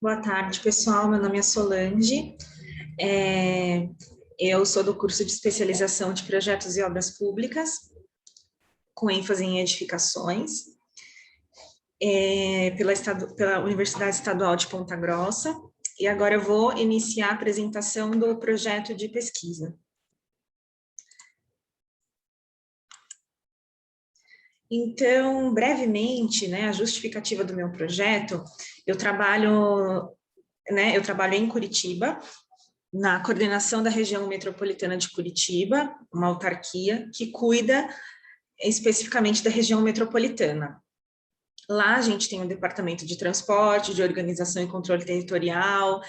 Boa tarde, pessoal. Meu nome é Solange. É, eu sou do curso de especialização de projetos e obras públicas, com ênfase em edificações, pela Universidade Estadual de Ponta Grossa. E agora eu vou iniciar a apresentação do projeto de pesquisa. Então, brevemente, né, a justificativa do meu projeto, eu trabalho em Curitiba, na coordenação da região metropolitana de Curitiba, uma autarquia que cuida especificamente da região metropolitana. Lá a gente tem o departamento de transporte, de organização e controle territorial,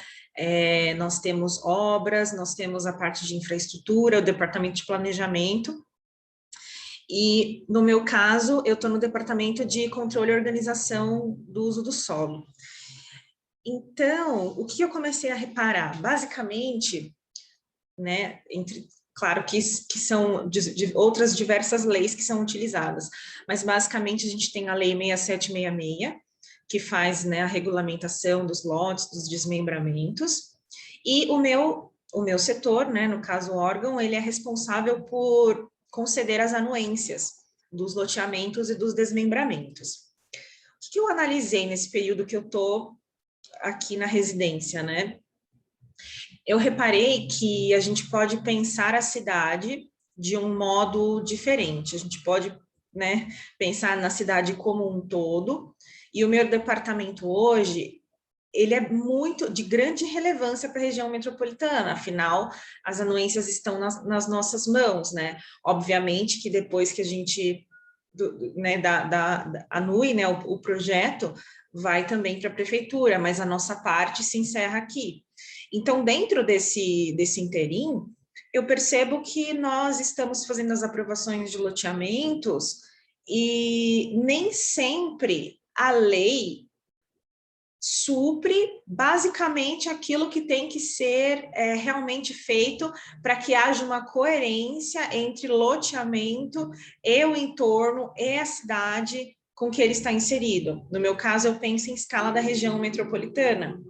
nós temos obras, nós temos a parte de infraestrutura, o departamento de planejamento, e no meu caso, eu estou no departamento de controle e organização do uso do solo. Então, o que eu comecei a reparar? Basicamente, né, claro que são de outras diversas leis que são utilizadas, mas basicamente a gente tem a lei 6766, que faz, né, a regulamentação dos lotes, dos desmembramentos, e o meu setor, né, no caso o órgão, ele é responsável por conceder as anuências dos loteamentos e dos desmembramentos. O que eu analisei nesse período que eu estou aqui na residência, né? Eu reparei que a gente pode pensar a cidade de um modo diferente. A gente pode, né, pensar na cidade como um todo. E o meu departamento hoje, ele é muito de grande relevância para a região metropolitana. Afinal, as anuências estão nas nossas mãos, né? Obviamente que depois que a gente anue, né, o projeto, vai também para a prefeitura, mas a nossa parte se encerra aqui. Então, dentro desse interim, eu percebo que nós estamos fazendo as aprovações de loteamentos e nem sempre a lei supre basicamente aquilo que tem que ser realmente feito para que haja uma coerência entre loteamento e o entorno e a cidade com que ele está inserido. No meu caso, eu penso em escala da região metropolitana.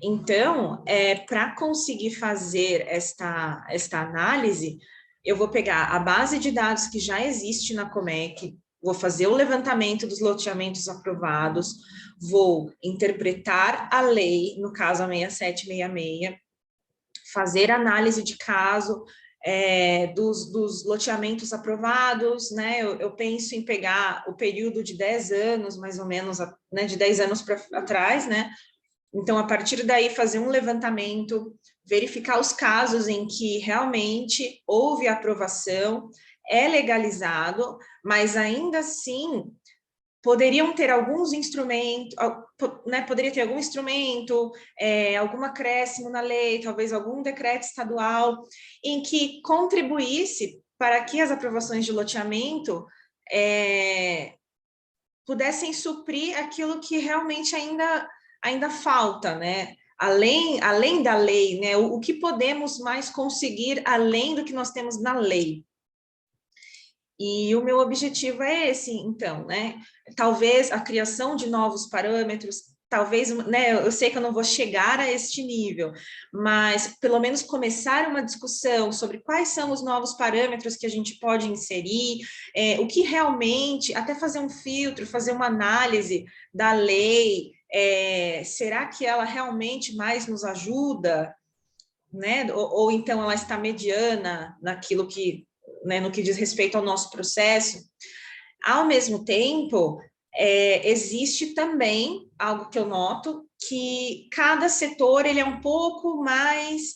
Então, para conseguir fazer esta análise, eu vou pegar a base de dados que já existe na Comec, vou fazer o levantamento dos loteamentos aprovados, vou interpretar a lei, no caso a 6766, fazer análise de caso dos loteamentos aprovados, né? Eu penso em pegar o período de 10 anos, mais ou menos, né, de 10 anos para trás, né? Então, a partir daí, fazer um levantamento, verificar os casos em que realmente houve aprovação, é legalizado, mas ainda assim poderiam ter alguns instrumentos, né, poderia ter algum instrumento, algum acréscimo na lei, talvez algum decreto estadual, em que contribuísse para que as aprovações de loteamento pudessem suprir aquilo que realmente ainda falta, né? Além da lei, né? O que podemos mais conseguir além do que nós temos na lei? E o meu objetivo é esse, então, né? Talvez a criação de novos parâmetros, talvez, né? Eu sei que eu não vou chegar a este nível, mas pelo menos começar uma discussão sobre quais são os novos parâmetros que a gente pode inserir, o que realmente, até fazer um filtro, fazer uma análise da lei, será que ela realmente mais nos ajuda, né? Ou então ela está mediana naquilo que, né, no que diz respeito ao nosso processo. Ao mesmo tempo, existe também algo que eu noto, que cada setor ele é um pouco mais,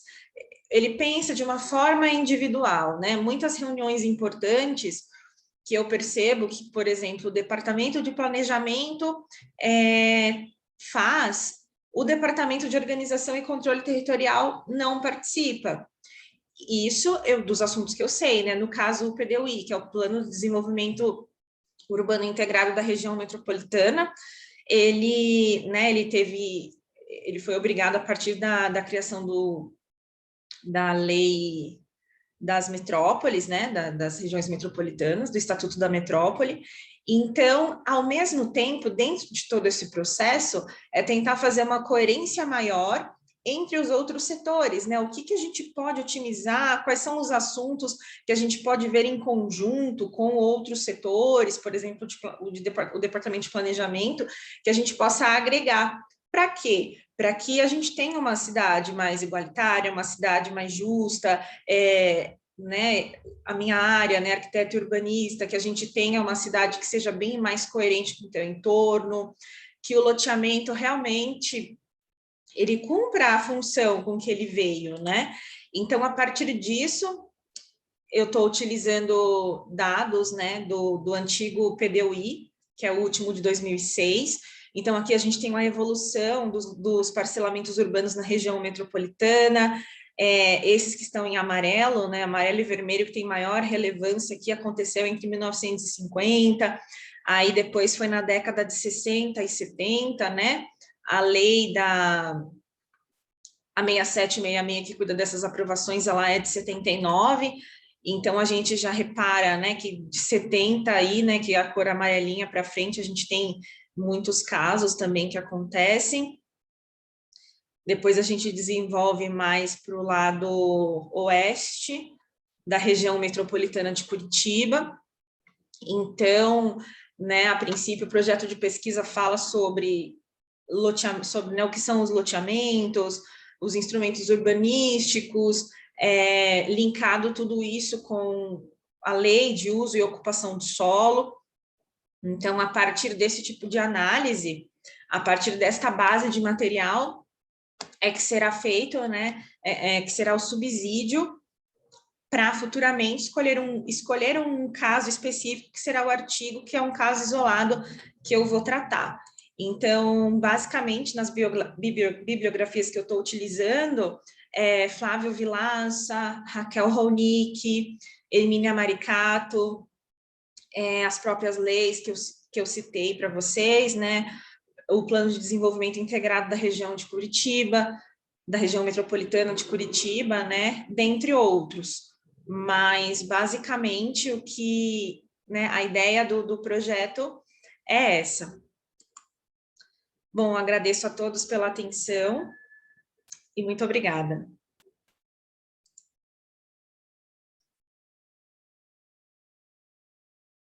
ele pensa de uma forma individual, né? Muitas reuniões importantes que eu percebo que, por exemplo, o departamento de planejamento faz, o departamento de organização e controle territorial não participa. Isso dos assuntos que eu sei, né? No caso, o PDUI, que é o Plano de Desenvolvimento Urbano Integrado da Região Metropolitana, ele foi obrigado a partir da criação da lei das metrópoles, né, das regiões metropolitanas, do Estatuto da Metrópole, Então, ao mesmo tempo, dentro de todo esse processo, é tentar fazer uma coerência maior entre os outros setores, né? O que a gente pode otimizar, quais são os assuntos que a gente pode ver em conjunto com outros setores, por exemplo, o departamento de planejamento, que a gente possa agregar. Para quê? Para que a gente tenha uma cidade mais igualitária, uma cidade mais justa, né, a minha área, né, arquiteto e urbanista, que a gente tenha uma cidade que seja bem mais coerente com o seu entorno, que o loteamento realmente ele cumpra a função com que ele veio, né? Então, a partir disso, eu estou utilizando dados, né, do antigo PDUI, que é o último de 2006. Então, aqui a gente tem uma evolução dos parcelamentos urbanos na região metropolitana, esses que estão em amarelo, né, amarelo e vermelho, que tem maior relevância aqui, aconteceu entre 1950, aí depois foi na década de 60 e 70, né, a lei a 6766 que cuida dessas aprovações, ela é de 79, então a gente já repara, né, que de 70 aí, né, que é a cor amarelinha para frente, a gente tem muitos casos também que acontecem. Depois a gente desenvolve mais para o lado oeste da região metropolitana de Curitiba. Então, né, a princípio, o projeto de pesquisa fala sobre né, o que são os loteamentos, os instrumentos urbanísticos, linkado tudo isso com a lei de uso e ocupação do solo. Então, a partir desse tipo de análise, a partir desta base de material, é que será feito, né, que será o subsídio para futuramente escolher um caso específico, que será o artigo, que é um caso isolado que eu vou tratar. Então, basicamente, nas bibliografias que eu estou utilizando, Flávio Vilaça, Raquel Ronick, Hermínia Maricato, as próprias leis que eu citei para vocês, né? O Plano de Desenvolvimento Integrado da região de Curitiba, da região metropolitana de Curitiba, né? Dentre outros. Mas, basicamente, né, a ideia do projeto é essa. Bom, agradeço a todos pela atenção e muito obrigada.